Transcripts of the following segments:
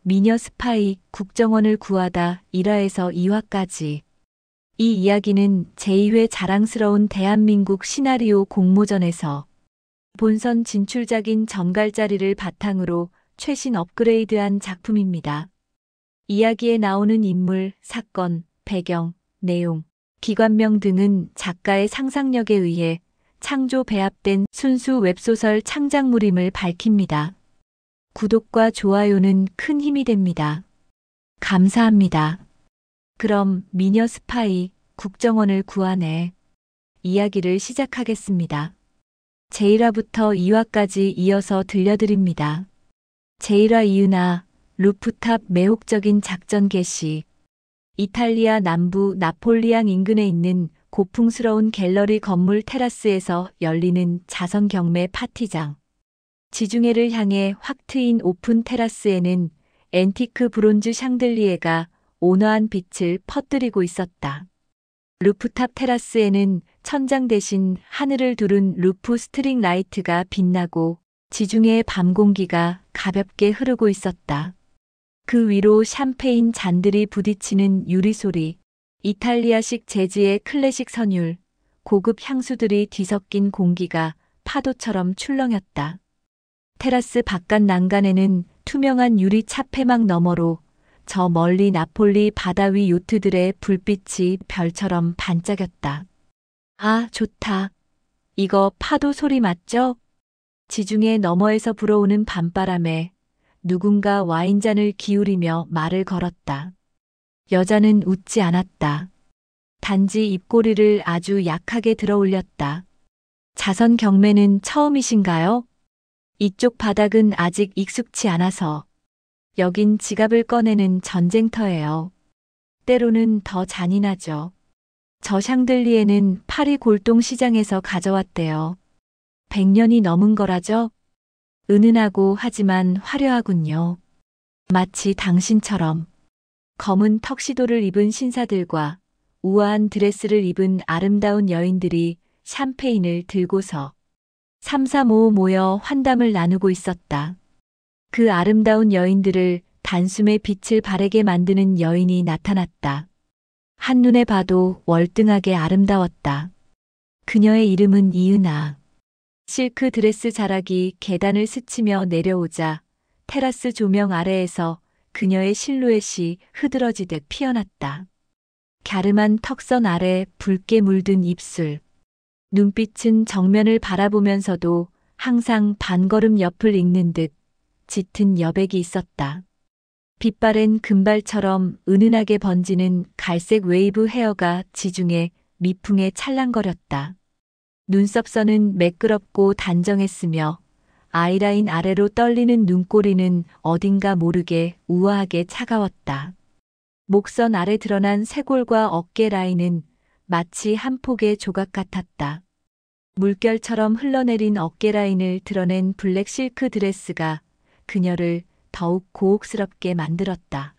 미녀 스파이 국정원을 구하다 1화에서 2화까지. 이 이야기는 제2회 자랑스러운 대한민국 시나리오 공모전에서 본선 진출작인 전갈짜리를 바탕으로 최신 업그레이드한 작품입니다. 이야기에 나오는 인물, 사건, 배경, 내용, 기관명 등은 작가의 상상력에 의해 창조 배합된 순수 웹소설 창작물임을 밝힙니다. 구독과 좋아요는 큰 힘이 됩니다. 감사합니다. 그럼 미녀 스파이 국정원을 구하네 이야기를 시작하겠습니다. 제1화부터 2화까지 이어서 들려드립니다. 제1화 이유나 루프탑 매혹적인 작전 개시. 이탈리아 남부 나폴리앙 인근에 있는 고풍스러운 갤러리 건물 테라스에서 열리는 자선 경매 파티장. 지중해를 향해 확 트인 오픈 테라스에는 앤티크 브론즈 샹들리에가 온화한 빛을 퍼뜨리고 있었다. 루프탑 테라스에는 천장 대신 하늘을 두른 루프 스트링 라이트가 빛나고 지중해의 밤 공기가 가볍게 흐르고 있었다. 그 위로 샴페인 잔들이 부딪히는 유리 소리, 이탈리아식 재즈의 클래식 선율, 고급 향수들이 뒤섞인 공기가 파도처럼 출렁였다. 테라스 바깥 난간에는 투명한 유리 차폐막 너머로 저 멀리 나폴리 바다 위 요트들의 불빛이 별처럼 반짝였다. 아, 좋다. 이거 파도 소리 맞죠? 지중해 너머에서 불어오는 밤바람에 누군가 와인잔을 기울이며 말을 걸었다. 여자는 웃지 않았다. 단지 입꼬리를 아주 약하게 들어 올렸다. 자선 경매는 처음이신가요? 이쪽 바닥은 아직 익숙치 않아서. 여긴 지갑을 꺼내는 전쟁터예요. 때로는 더 잔인하죠. 저 샹들리에는 파리 골동시장에서 가져왔대요. 100년이 넘은 거라죠? 은은하고 하지만 화려하군요. 마치 당신처럼. 검은 턱시도를 입은 신사들과 우아한 드레스를 입은 아름다운 여인들이 샴페인을 들고서 3, 4, 5 모여 환담을 나누고 있었다. 그 아름다운 여인들을 단숨에 빛을 바래게 만드는 여인이 나타났다. 한눈에 봐도 월등하게 아름다웠다. 그녀의 이름은 이은아. 실크 드레스 자락이 계단을 스치며 내려오자 테라스 조명 아래에서 그녀의 실루엣이 흐드러지듯 피어났다. 갸름한 턱선 아래 붉게 물든 입술. 눈빛은 정면을 바라보면서도 항상 반걸음 옆을 읽는 듯 짙은 여백이 있었다. 빛바랜 금발처럼 은은하게 번지는 갈색 웨이브 헤어가 지중해 미풍에 찰랑거렸다. 눈썹선은 매끄럽고 단정했으며 아이라인 아래로 떨리는 눈꼬리는 어딘가 모르게 우아하게 차가웠다. 목선 아래 드러난 쇄골과 어깨 라인은 마치 한 폭의 조각 같았다. 물결처럼 흘러내린 어깨 라인을 드러낸 블랙 실크 드레스가 그녀를 더욱 고혹스럽게 만들었다.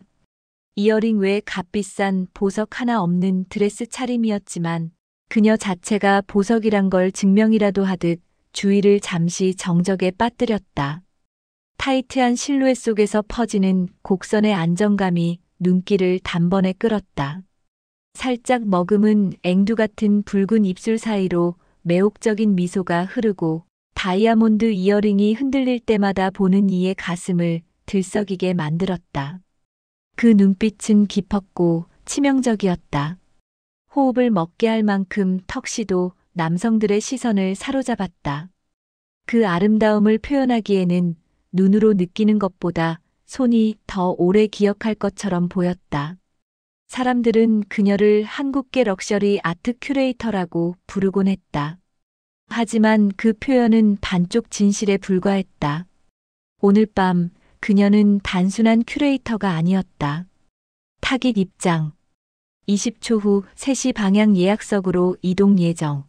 이어링 외 값비싼 보석 하나 없는 드레스 차림이었지만 그녀 자체가 보석이란 걸 증명이라도 하듯 주위를 잠시 정적에 빠뜨렸다. 타이트한 실루엣 속에서 퍼지는 곡선의 안정감이 눈길을 단번에 끌었다. 살짝 머금은 앵두 같은 붉은 입술 사이로 매혹적인 미소가 흐르고 다이아몬드 이어링이 흔들릴 때마다 보는 이의 가슴을 들썩이게 만들었다. 그 눈빛은 깊었고 치명적이었다. 호흡을 먹게 할 만큼 턱시도 남성들의 시선을 사로잡았다. 그 아름다움을 표현하기에는 눈으로 느끼는 것보다 손이 더 오래 기억할 것처럼 보였다. 사람들은 그녀를 한국계 럭셔리 아트 큐레이터라고 부르곤 했다. 하지만 그 표현은 반쪽 진실에 불과했다. 오늘 밤 그녀는 단순한 큐레이터가 아니었다. 타깃 입장. 20초 후 3시 방향 예약석으로 이동 예정.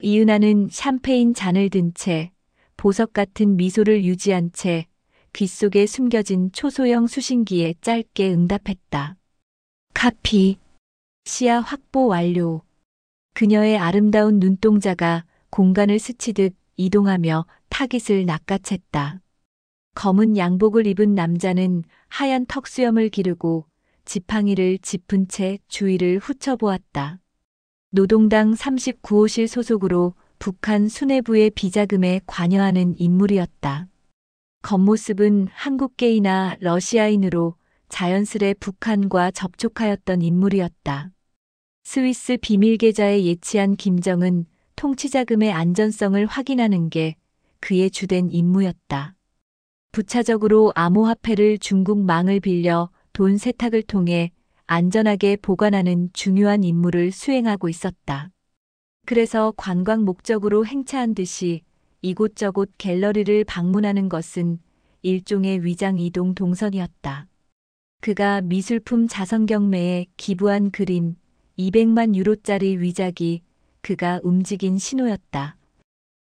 이은아는 샴페인 잔을 든 채 보석 같은 미소를 유지한 채 귓속에 숨겨진 초소형 수신기에 짧게 응답했다. 카피. 시야 확보 완료. 그녀의 아름다운 눈동자가 공간을 스치듯 이동하며 타깃을 낚아챘다. 검은 양복을 입은 남자는 하얀 턱수염을 기르고 지팡이를 짚은 채 주위를 훑어보았다. 노동당 39호실 소속으로 북한 수뇌부의 비자금에 관여하는 인물이었다. 겉모습은 한국계이나 러시아인으로 자연스레 북한과 접촉하였던 인물이었다. 스위스 비밀계좌에 예치한 김정은 통치자금의 안전성을 확인하는 게 그의 주된 임무였다. 부차적으로 암호화폐를 중국 망을 빌려 돈 세탁을 통해 안전하게 보관하는 중요한 임무를 수행하고 있었다. 그래서 관광 목적으로 행차한 듯이 이곳저곳 갤러리를 방문하는 것은 일종의 위장 이동 동선이었다. 그가 미술품 자선경매에 기부한 그림 200만 유로짜리 위작이 그가 움직인 신호였다.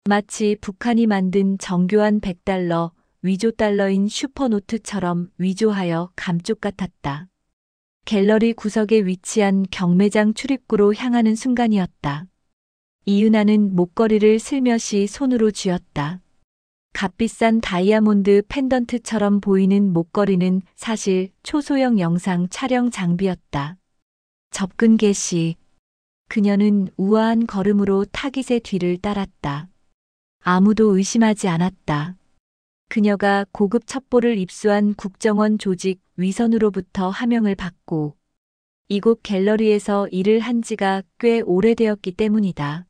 마치 북한이 만든 정교한 100달러, 위조 달러인 슈퍼노트처럼 위조하여 감쪽 같았다. 갤러리 구석에 위치한 경매장 출입구로 향하는 순간이었다. 이은하는 목걸이를 슬며시 손으로 쥐었다. 값비싼 다이아몬드 펜던트처럼 보이는 목걸이는 사실 초소형 영상 촬영 장비였다. 접근 개시. 그녀는 우아한 걸음으로 타깃의 뒤를 따랐다. 아무도 의심하지 않았다. 그녀가 고급 첩보를 입수한 국정원 조직 위선으로부터 하명을 받고 이곳 갤러리에서 일을 한 지가 꽤 오래되었기 때문이다.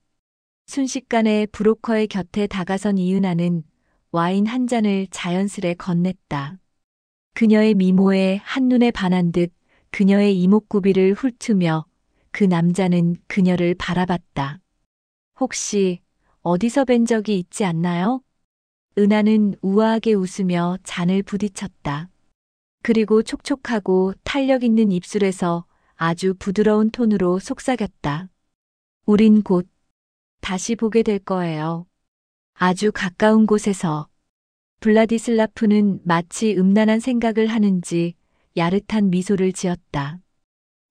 순식간에 브로커의 곁에 다가선 이은하는 와인 한 잔을 자연스레 건넸다. 그녀의 미모에 한눈에 반한 듯 그녀의 이목구비를 훑으며 그 남자는 그녀를 바라봤다. 혹시 어디서 뵌 적이 있지 않나요? 은하는 우아하게 웃으며 잔을 부딪혔다. 그리고 촉촉하고 탄력 있는 입술에서 아주 부드러운 톤으로 속삭였다. 우린 곧 다시 보게 될 거예요. 아주 가까운 곳에서. 블라디슬라프는 마치 음란한 생각을 하는지 야릇한 미소를 지었다.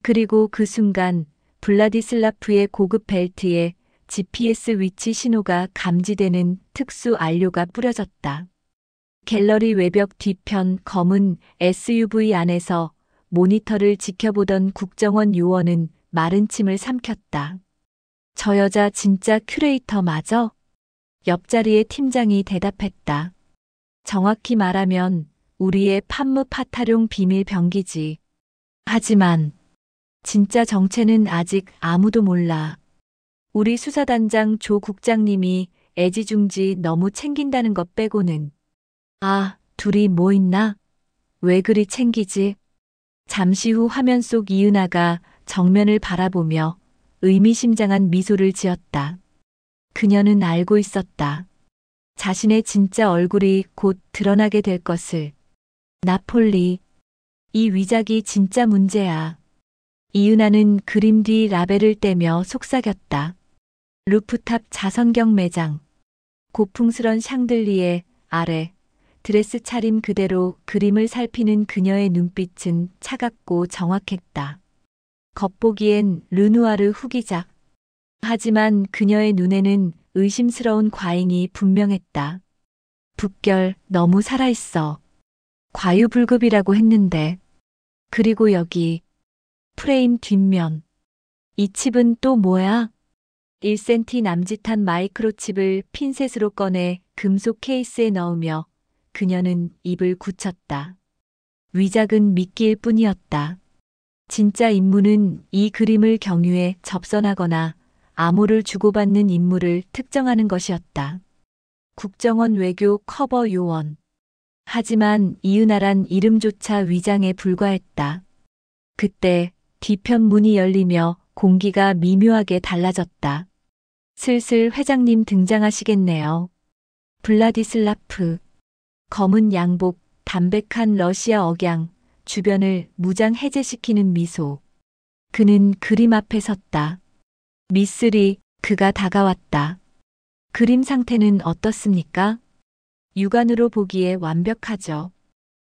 그리고 그 순간 블라디슬라프의 고급 벨트에 GPS 위치 신호가 감지되는 특수 안료가 뿌려졌다. 갤러리 외벽 뒤편 검은 SUV 안에서 모니터를 지켜보던 국정원 요원은 마른 침을 삼켰다. 저 여자 진짜 큐레이터 맞아? 옆자리의 팀장이 대답했다. 정확히 말하면 우리의 판무 파타룡 비밀 병기지. 하지만 진짜 정체는 아직 아무도 몰라. 우리 수사단장 조 국장님이 애지중지 너무 챙긴다는 것 빼고는. 아, 둘이 뭐 있나? 왜 그리 챙기지? 잠시 후 화면 속 이은하가 정면을 바라보며 의미심장한 미소를 지었다. 그녀는 알고 있었다. 자신의 진짜 얼굴이 곧 드러나게 될 것을. 나폴리, 이 위작이 진짜 문제야. 이은하는 그림 뒤 라벨을 떼며 속삭였다. 루프탑 자선경 매장. 고풍스런 샹들리에 아래 드레스 차림 그대로 그림을 살피는 그녀의 눈빛은 차갑고 정확했다. 겉보기엔 르누아르 후기작. 하지만 그녀의 눈에는 의심스러운 과잉이 분명했다. 북결 너무 살아있어. 과유불급이라고 했는데. 그리고 여기 프레임 뒷면. 이 칩은 또 뭐야? 1cm 남짓한 마이크로칩을 핀셋으로 꺼내 금속 케이스에 넣으며 그녀는 입을 굳혔다. 위작은 미끼일 뿐이었다. 진짜 임무는 이 그림을 경유해 접선하거나 암호를 주고받는 임무를 특정하는 것이었다. 국정원 외교 커버 요원. 하지만 이은하란 이름조차 위장에 불과했다. 그때 뒤편 문이 열리며 공기가 미묘하게 달라졌다. 슬슬 회장님 등장하시겠네요. 블라디슬라프. 검은 양복, 담백한 러시아 억양, 주변을 무장 해제시키는 미소. 그는 그림 앞에 섰다. 미쓰리, 그가 다가왔다. 그림 상태는 어떻습니까? 육안으로 보기에 완벽하죠.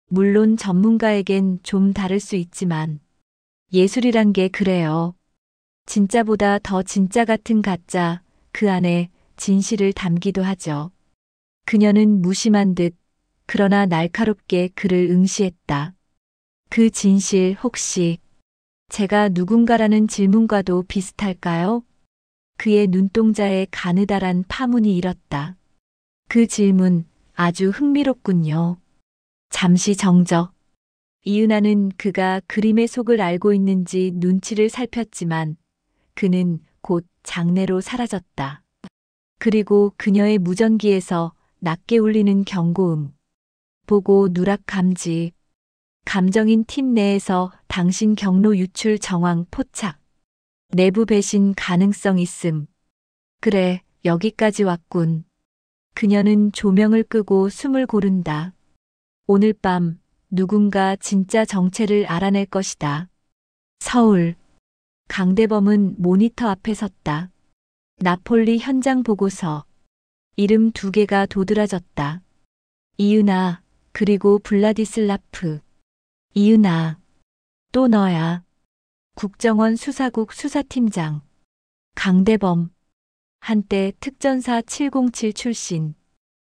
물론 전문가에겐 좀 다를 수 있지만 예술이란 게 그래요. 진짜보다 더 진짜 같은 가짜, 그 안에 진실을 담기도 하죠. 그녀는 무심한 듯 그러나 날카롭게 그를 응시했다. 그 진실 혹시 제가 누군가라는 질문과도 비슷할까요? 그의 눈동자에 가느다란 파문이 일었다. 그 질문 아주 흥미롭군요. 잠시 정적. 이은하는 그가 그림의 속을 알고 있는지 눈치를 살폈지만 그는 곧 장내로 사라졌다. 그리고 그녀의 무전기에서 낮게 울리는 경고음. 보고 누락 감지. 감정인 팀 내에서 당신 경로 유출 정황 포착. 내부 배신 가능성 있음. 그래, 여기까지 왔군. 그녀는 조명을 끄고 숨을 고른다. 오늘 밤 누군가 진짜 정체를 알아낼 것이다. 서울. 강대범은 모니터 앞에 섰다. 나폴리 현장 보고서. 이름 2개가 도드라졌다. 이은하, 그리고 블라디슬라프. 이은하. 또 너야. 국정원 수사국 수사팀장. 강대범. 한때 특전사 707 출신.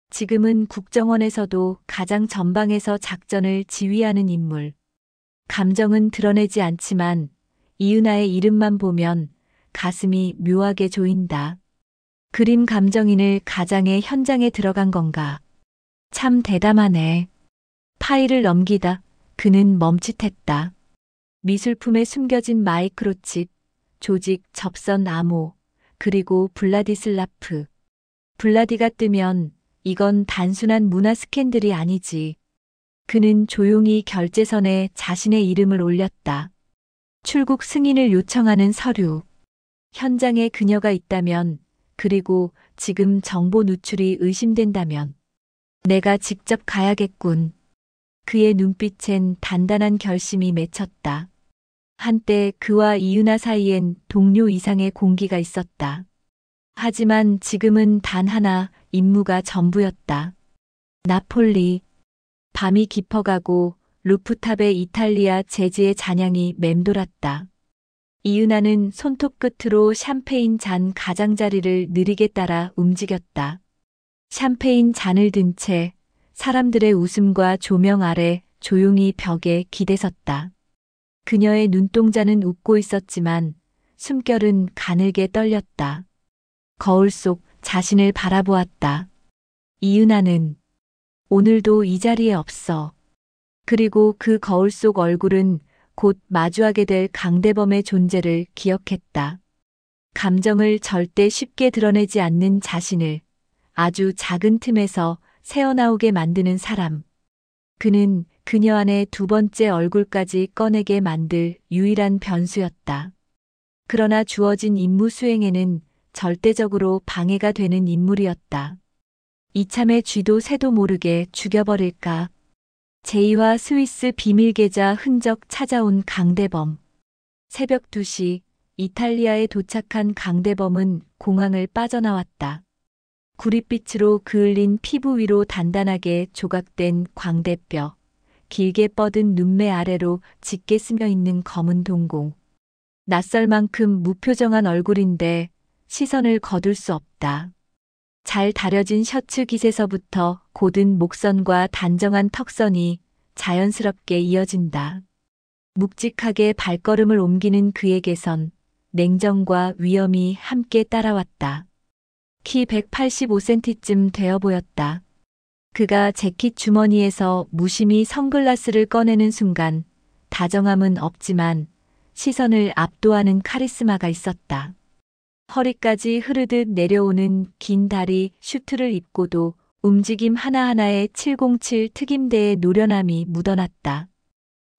지금은 국정원에서도 가장 전방에서 작전을 지휘하는 인물. 감정은 드러내지 않지만 이은하의 이름만 보면 가슴이 묘하게 조인다. 그림 감정인을 가장의 현장에 들어간 건가. 참 대담하네. 파일을 넘기다 그는 멈칫했다. 미술품에 숨겨진 마이크로칩, 조직 접선 암호, 그리고 블라디슬라프. 블라디가 뜨면 이건 단순한 문화 스캔들이 아니지. 그는 조용히 결제선에 자신의 이름을 올렸다. 출국 승인을 요청하는 서류. 현장에 그녀가 있다면, 그리고 지금 정보 누출이 의심된다면 내가 직접 가야겠군. 그의 눈빛엔 단단한 결심이 맺혔다. 한때 그와 이은하 사이엔 동료 이상의 공기가 있었다. 하지만 지금은 단 하나, 임무가 전부였다. 나폴리. 밤이 깊어가고 루프탑에 이탈리아 재즈의 잔향이 맴돌았다. 이은하는 손톱 끝으로 샴페인 잔 가장자리를 느리게 따라 움직였다. 샴페인 잔을 든 채 사람들의 웃음과 조명 아래 조용히 벽에 기대섰다. 그녀의 눈동자는 웃고 있었지만 숨결은 가늘게 떨렸다. 거울 속 자신을 바라보았다. 이은하는 오늘도 이 자리에 없어. 그리고 그 거울 속 얼굴은 곧 마주하게 될 강대범의 존재를 기억했다. 감정을 절대 쉽게 드러내지 않는 자신을 아주 작은 틈에서 새어나오게 만드는 사람. 그는 그녀 안의 2번째 얼굴까지 꺼내게 만들 유일한 변수였다. 그러나 주어진 임무 수행에는 절대적으로 방해가 되는 인물이었다. 이참에 쥐도 새도 모르게 죽여버릴까. 제2화 스위스 비밀 계좌 흔적 찾아온 강대범. 새벽 2시 이탈리아에 도착한 강대범은 공항을 빠져나왔다. 구릿빛으로 그을린 피부 위로 단단하게 조각된 광대뼈, 길게 뻗은 눈매 아래로 짙게 스며 있는 검은 동공. 낯설 만큼 무표정한 얼굴인데 시선을 거둘 수 없다. 잘 다려진 셔츠 깃에서부터 곧은 목선과 단정한 턱선이 자연스럽게 이어진다. 묵직하게 발걸음을 옮기는 그에게선 냉정과 위엄이 함께 따라왔다. 키 185cm쯤 되어 보였다. 그가 재킷 주머니에서 무심히 선글라스를 꺼내는 순간 다정함은 없지만 시선을 압도하는 카리스마가 있었다. 허리까지 흐르듯 내려오는 긴 다리 슈트를 입고도 움직임 하나하나에 707 특임대의 노련함이 묻어났다.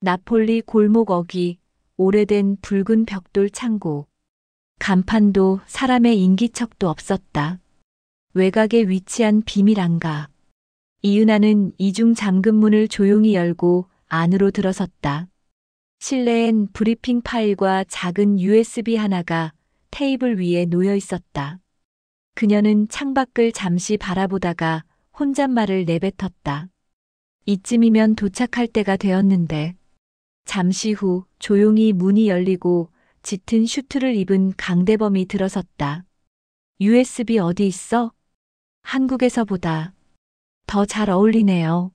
나폴리 골목 어귀, 오래된 붉은 벽돌 창고. 간판도 사람의 인기척도 없었다. 외곽에 위치한 비밀 안가. 이은하는 이중 잠금문을 조용히 열고 안으로 들어섰다. 실내엔 브리핑 파일과 작은 USB 하나가 테이블 위에 놓여 있었다. 그녀는 창밖을 잠시 바라보다가 혼잣말을 내뱉었다. 이쯤이면 도착할 때가 되었는데. 잠시 후 조용히 문이 열리고 짙은 슈트를 입은 강대범이 들어섰다. USB 어디 있어? 한국에서보다 더 잘 어울리네요.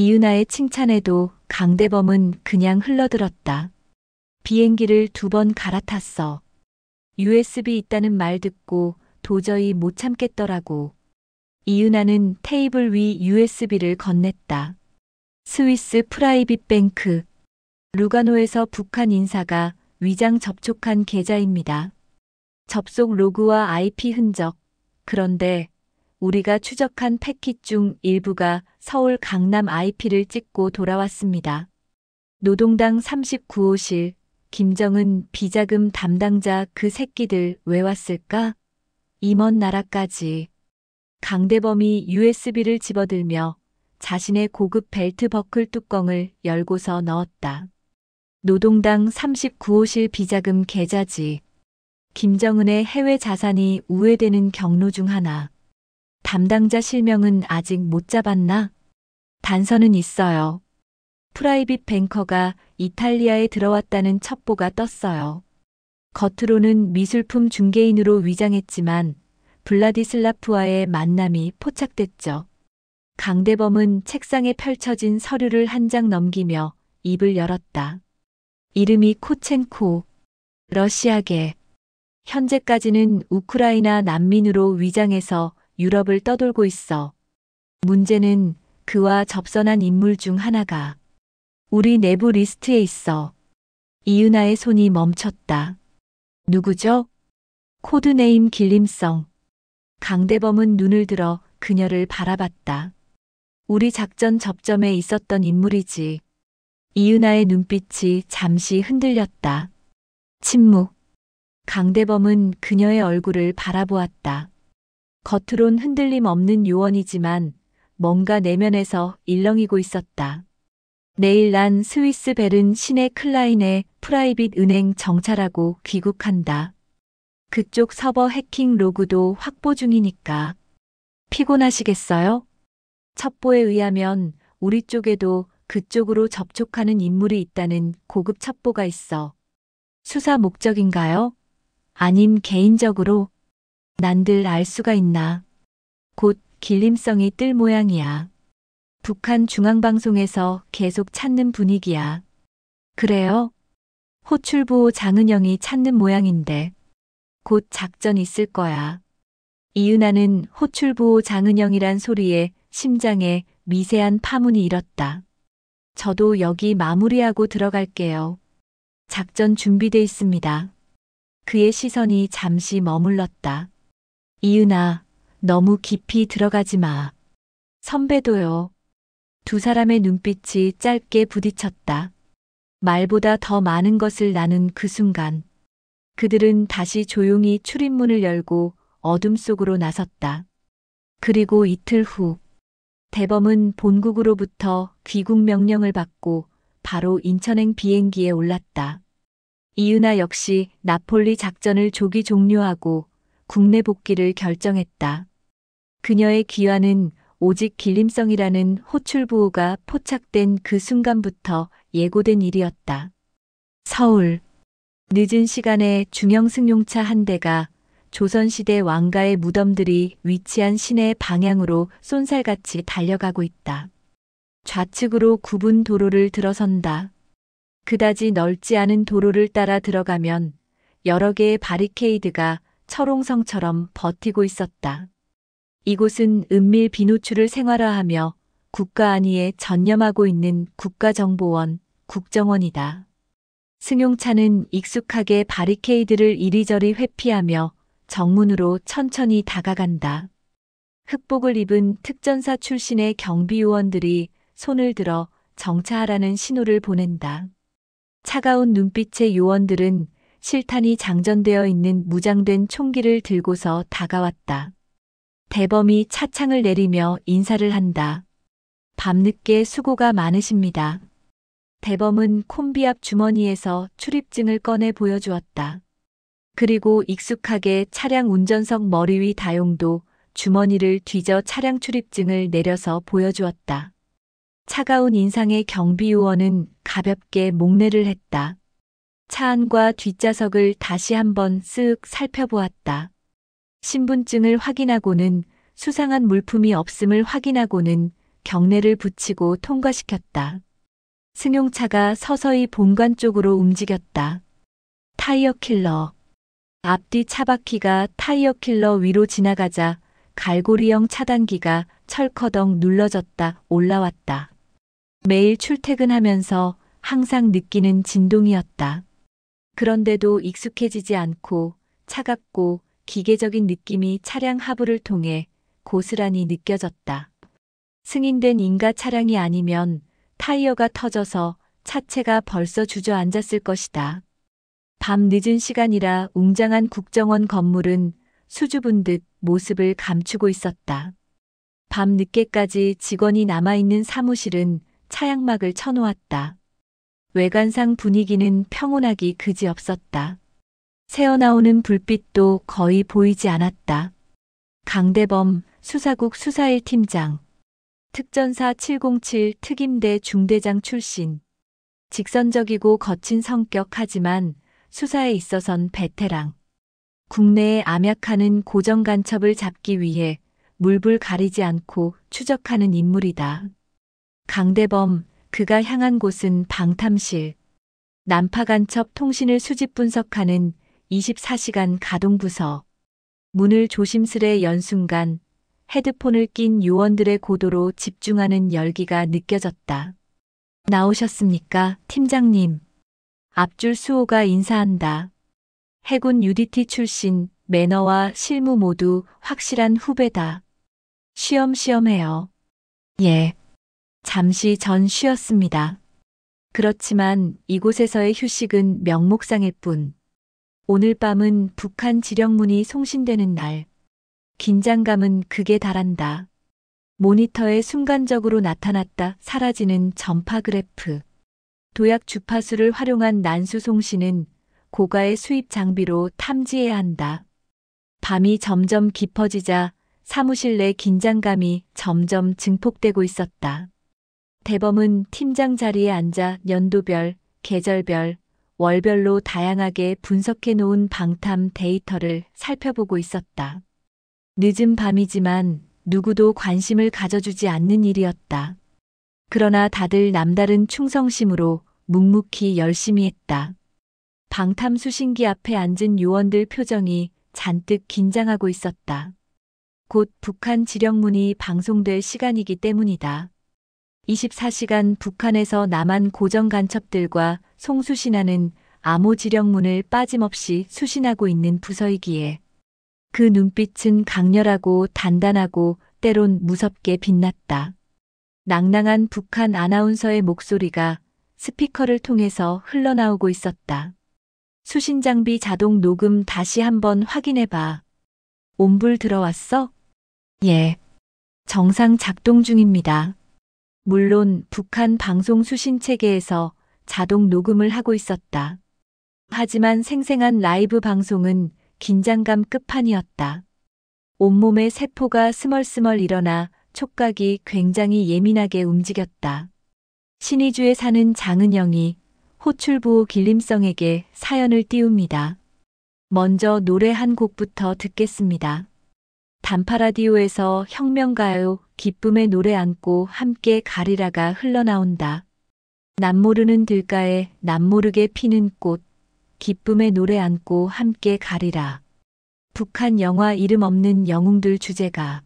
이윤아의 칭찬에도 강대범은 그냥 흘러들었다. 비행기를 2번 갈아탔어. USB 있다는 말 듣고 도저히 못 참겠더라고. 이윤아는 테이블 위 USB를 건넸다. 스위스 프라이빗 뱅크. 루가노에서 북한 인사가 위장 접촉한 계좌입니다. 접속 로그와 IP 흔적. 그런데 우리가 추적한 패킷 중 일부가 서울 강남 IP를 찍고 돌아왔습니다. 노동당 39호실, 김정은 비자금 담당자 그 새끼들 왜 왔을까? 이 먼 나라까지. 강대범이 USB를 집어들며 자신의 고급 벨트 버클 뚜껑을 열고서 넣었다. 노동당 39호실 비자금 계좌지. 김정은의 해외 자산이 우회되는 경로 중 하나. 담당자 실명은 아직 못 잡았나? 단서는 있어요. 프라이빗 뱅커가 이탈리아에 들어왔다는 첩보가 떴어요. 겉으로는 미술품 중개인으로 위장했지만 블라디슬라프와의 만남이 포착됐죠. 강대범은 책상에 펼쳐진 서류를 한 장 넘기며 입을 열었다. 이름이 코첸코. 러시아계. 현재까지는 우크라이나 난민으로 위장해서 유럽을 떠돌고 있어. 문제는 그와 접선한 인물 중 하나가 우리 내부 리스트에 있어. 이윤아의 손이 멈췄다. 누구죠? 코드네임 길림성. 강대범은 눈을 들어 그녀를 바라봤다. 우리 작전 접점에 있었던 인물이지. 이윤아의 눈빛이 잠시 흔들렸다. 침묵. 강대범은 그녀의 얼굴을 바라보았다. 겉으론 흔들림 없는 요원이지만 뭔가 내면에서 일렁이고 있었다. 내일 난 스위스 베른 시내 클라인의 프라이빗 은행 정찰하고 귀국한다. 그쪽 서버 해킹 로그도 확보 중이니까. 피곤하시겠어요? 첩보에 의하면 우리 쪽에도 그쪽으로 접촉하는 인물이 있다는 고급 첩보가 있어. 수사 목적인가요? 아님 개인적으로? 난들 알 수가 있나. 곧 길림성이 뜰 모양이야. 북한 중앙방송에서 계속 찾는 분위기야. 그래요? 호출부 장은영이 찾는 모양인데. 곧 작전 있을 거야. 이윤아는 호출부 장은영이란 소리에 심장에 미세한 파문이 일었다. 저도 여기 마무리하고 들어갈게요. 작전 준비돼 있습니다. 그의 시선이 잠시 머물렀다. 이윤아, 너무 깊이 들어가지 마. 선배도요. 두 사람의 눈빛이 짧게 부딪혔다. 말보다 더 많은 것을 나눈 그 순간, 그들은 다시 조용히 출입문을 열고 어둠 속으로 나섰다. 그리고 이틀 후, 대범은 본국으로부터 귀국 명령을 받고 바로 인천행 비행기에 올랐다. 이윤아 역시 나폴리 작전을 조기 종료하고 국내 복귀를 결정했다. 그녀의 귀환은 오직 길림성이라는 호출부호가 포착된 그 순간부터 예고된 일이었다. 서울. 늦은 시간에 중형 승용차 한 대가 조선시대 왕가의 무덤들이 위치한 시내 방향으로 쏜살같이 달려가고 있다. 좌측으로 굽은 도로를 들어선다. 그다지 넓지 않은 도로를 따라 들어가면 여러 개의 바리케이드가 철옹성처럼 버티고 있었다. 이곳은 은밀 비노출을 생활화하며 국가 안위에 전념하고 있는 국가정보원, 국정원이다. 승용차는 익숙하게 바리케이드를 이리저리 회피하며 정문으로 천천히 다가간다. 흑복을 입은 특전사 출신의 경비요원들이 손을 들어 정차하라는 신호를 보낸다. 차가운 눈빛의 요원들은 실탄이 장전되어 있는 무장된 총기를 들고서 다가왔다. 대범이 차창을 내리며 인사를 한다. 밤늦게 수고가 많으십니다. 대범은 콤비 앞 주머니에서 출입증을 꺼내 보여주었다. 그리고 익숙하게 차량 운전석 머리 위 다용도 주머니를 뒤져 차량 출입증을 내려서 보여주었다. 차가운 인상의 경비요원은 가볍게 목례를 했다. 차 안과 뒷좌석을 다시 한번 쓱 살펴보았다. 신분증을 확인하고는 수상한 물품이 없음을 확인하고는 경례를 붙이고 통과시켰다. 승용차가 서서히 본관 쪽으로 움직였다. 타이어 킬러. 앞뒤 차바퀴가 타이어 킬러 위로 지나가자 갈고리형 차단기가 철커덕 눌러졌다 올라왔다. 매일 출퇴근하면서 항상 느끼는 진동이었다. 그런데도 익숙해지지 않고 차갑고 기계적인 느낌이 차량 하부를 통해 고스란히 느껴졌다. 승인된 인가 차량이 아니면 타이어가 터져서 차체가 벌써 주저앉았을 것이다. 밤 늦은 시간이라 웅장한 국정원 건물은 수줍은 듯 모습을 감추고 있었다. 밤 늦게까지 직원이 남아있는 사무실은 차양막을 쳐놓았다. 외관상 분위기는 평온하기 그지없었다. 새어나오는 불빛도 거의 보이지 않았다. 강대범 수사국 수사1 팀장. 특전사 707 특임대 중대장 출신. 직선적이고 거친 성격 하지만 수사에 있어선 베테랑. 국내에 암약하는 고정 간첩을 잡기 위해 물불 가리지 않고 추적하는 인물이다. 강대범, 그가 향한 곳은 방탐실. 난파 간첩 통신을 수집 분석하는 24시간 가동 부서. 문을 조심스레 연 순간 헤드폰을 낀 요원들의 고도로 집중하는 열기가 느껴졌다. 나오셨습니까, 팀장님? 앞줄 수호가 인사한다. 해군 UDT 출신, 매너와 실무 모두 확실한 후배다. 쉬엄쉬엄해요. 예. 잠시 전 쉬었습니다. 그렇지만 이곳에서의 휴식은 명목상일 뿐. 오늘 밤은 북한 지령문이 송신되는 날. 긴장감은 극에 달한다. 모니터에 순간적으로 나타났다 사라지는 전파 그래프. 도약 주파수를 활용한 난수 송신은 고가의 수입 장비로 탐지해야 한다. 밤이 점점 깊어지자 사무실 내 긴장감이 점점 증폭되고 있었다. 대범은 팀장 자리에 앉아 연도별, 계절별, 월별로 다양하게 분석해 놓은 방탐 데이터를 살펴보고 있었다. 늦은 밤이지만 누구도 관심을 가져주지 않는 일이었다. 그러나 다들 남다른 충성심으로 묵묵히 열심히 했다. 방탐 수신기 앞에 앉은 요원들 표정이 잔뜩 긴장하고 있었다. 곧 북한 지령문이 방송될 시간이기 때문이다. 24시간 북한에서 남한 고정 간첩들과 송수신하는 암호 지령문을 빠짐없이 수신하고 있는 부서이기에 그 눈빛은 강렬하고 단단하고 때론 무섭게 빛났다. 낭낭한 북한 아나운서의 목소리가 스피커를 통해서 흘러나오고 있었다. 수신 장비 자동 녹음 다시 한번 확인해봐. 온불 들어왔어? 예. 정상 작동 중입니다. 물론 북한 방송 수신 체계에서 자동 녹음을 하고 있었다. 하지만 생생한 라이브 방송은 긴장감 끝판이었다. 온몸의 세포가 스멀스멀 일어나 촉각이 굉장히 예민하게 움직였다. 신의주에 사는 장은영이 호출부호 길림성에게 사연을 띄웁니다. 먼저 노래 한 곡부터 듣겠습니다. 단파라디오에서 혁명가요 기쁨의 노래 안고 함께 가리라가 흘러나온다. 남모르는 들가에 남모르게 피는 꽃, 기쁨의 노래 안고 함께 가리라. 북한 영화 이름 없는 영웅들 주제가.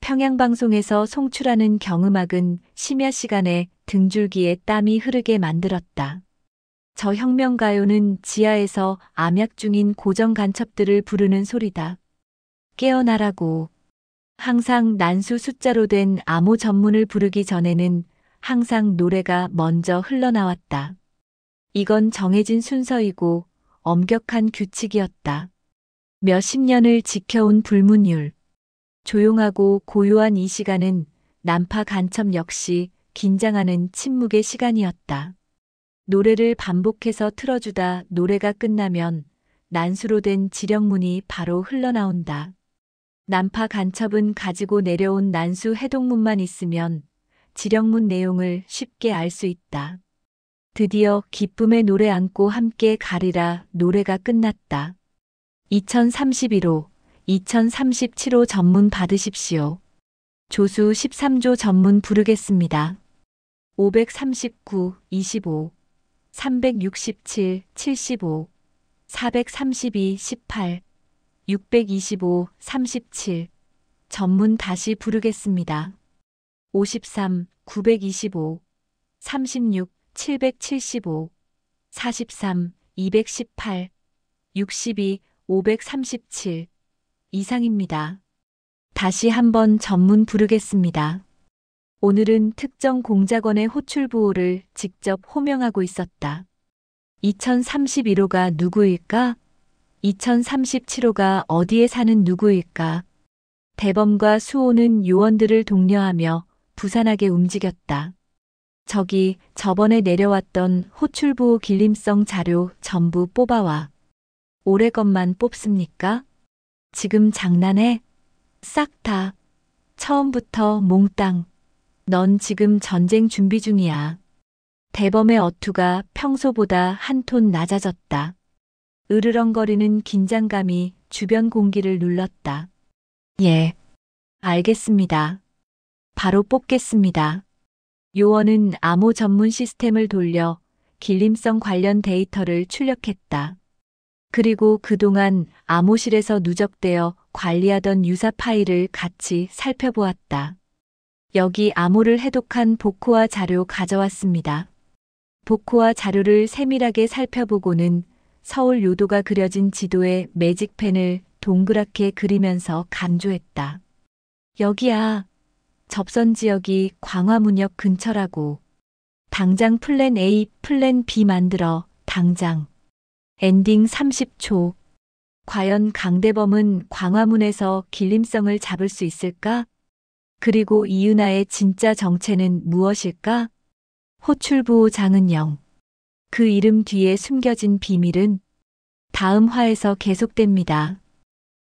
평양방송에서 송출하는 경음악은 심야 시간에 등줄기에 땀이 흐르게 만들었다. 저 혁명가요는 지하에서 암약 중인 고정 간첩들을 부르는 소리다. 깨어나라고. 항상 난수 숫자로 된 암호 전문을 부르기 전에는 항상 노래가 먼저 흘러나왔다. 이건 정해진 순서이고 엄격한 규칙이었다. 몇십 년을 지켜온 불문율. 조용하고 고요한 이 시간은 난파 간첩 역시 긴장하는 침묵의 시간이었다. 노래를 반복해서 틀어주다 노래가 끝나면 난수로 된 지령문이 바로 흘러나온다. 난파 간첩은 가지고 내려온 난수 해독문만 있으면 지령문 내용을 쉽게 알 수 있다. 드디어 기쁨의 노래 안고 함께 가리라 노래가 끝났다. 2031호, 2037호 전문 받으십시오. 조수 13조 전문 부르겠습니다. 539, 25, 367, 75, 432, 18, 625, 37. 전문 다시 부르겠습니다. 53, 925, 36, 775, 43, 218, 62, 537. 이상입니다. 다시 한번 전문 부르겠습니다. 오늘은 특정 공작원의 호출 부호를 직접 호명하고 있었다. 2031호가 누구일까? 2037호가 어디에 사는 누구일까? 대범과 수호는 요원들을 독려하며 부산하게 움직였다. 저기 저번에 내려왔던 호출부호 길림성 자료 전부 뽑아와. 올해 것만 뽑습니까? 지금 장난해? 싹 다. 처음부터 몽땅. 넌 지금 전쟁 준비 중이야. 대범의 어투가 평소보다 한 톤 낮아졌다. 으르렁거리는 긴장감이 주변 공기를 눌렀다. 예, 알겠습니다. 바로 뽑겠습니다. 요원은 암호 전문 시스템을 돌려 길림성 관련 데이터를 출력했다. 그리고 그동안 암호실에서 누적되어 관리하던 유사 파일을 같이 살펴보았다. 여기 암호를 해독한 복호화 자료 가져왔습니다. 복호화 자료를 세밀하게 살펴보고는 서울 요도가 그려진 지도에 매직펜을 동그랗게 그리면서 강조했다. 여기야. 접선 지역이 광화문역 근처라고. 당장 플랜 A, 플랜 B 만들어. 당장. 엔딩 30초. 과연 강대범은 광화문에서 길림성을 잡을 수 있을까? 그리고 이은하의 진짜 정체는 무엇일까? 호출부호 장은영. 그 이름 뒤에 숨겨진 비밀은 다음 화에서 계속됩니다.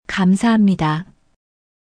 감사합니다.